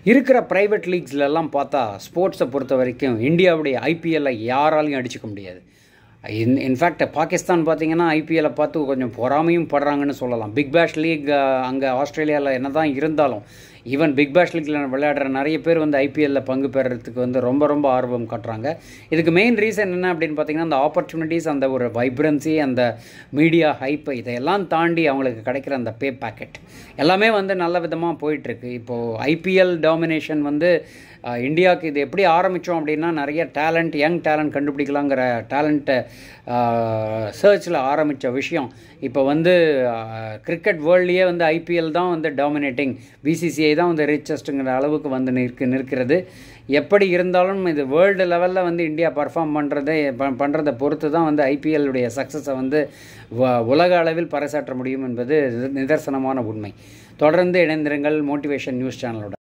இருக்கிற ப்ரைவேட் லீக்ஸ்லலாம் பார்த்தா ஸ்போர்ட்ஸை பொறுத்த வரைக்கும் இந்தியாவுடைய ஐபிஎல்லை யாராலையும் அடிச்சுக்க முடியாது. இன்ஃபேக்ட் பாகிஸ்தான் பார்த்தீங்கன்னா ஐபிஎல்லை பார்த்து கொஞ்சம் பொறாமையும் படுறாங்கன்னு சொல்லலாம். பிக் பேஷ் லீக் அங்கே ஆஸ்திரேலியாவில் என்ன தான் இருந்தாலும் ஈவன் பிக் பேஷ் லீக்கில் விளையாடுற நிறைய பேர் வந்து ஐபிஎல்லில் பங்கு பெறறதுக்கு வந்து ரொம்ப ரொம்ப ஆர்வம் காட்டுறாங்க. இதுக்கு மெயின் ரீசன் என்ன அப்படின்னு பார்த்தீங்கன்னா, அந்த ஆப்பர்ச்சுனிட்டிஸ், அந்த ஒரு வைப்ரன்சி, அந்த மீடியா ஹைப்பு, இதையெல்லாம் தாண்டி அவங்களுக்கு கிடைக்கிற அந்த பே பேக்கெட் எல்லாமே வந்து நல்ல விதமாக போயிட்டுருக்கு. இப்போது ஐபிஎல் டாமினேஷன் வந்து இந்தியாவுக்கு இது எப்படி ஆரம்பித்தோம் அப்படின்னா, நிறைய டேலண்ட், யங் டேலண்ட் கண்டுபிடிக்கலாங்கிற டேலண்ட்டை சர்ச்சில் ஆரம்பித்த விஷயம் இப்போ வந்து கிரிக்கெட் வேர்ல்ட்லேயே வந்து ஐபிஎல் தான் வந்து டாமினேட்டிங், பிசிசிஐ தான் வந்து ரிச்சஸ்ட்டுங்கிற அளவுக்கு வந்து நிற்கிறது. எப்படி இருந்தாலும் இது வேர்ல்டு லெவலில் வந்து இந்தியா பர்ஃபார்ம் பண்ணுறதை பொறுத்து தான் வந்து ஐபிஎல்லுடைய சக்ஸஸை வந்து உலக அளவில் பறைசாற்ற முடியும் என்பது நிதர்சனமான உண்மை. தொடர்ந்து இணைந்திருங்கள் மோட்டிவேஷன் நியூஸ் சேனலோட.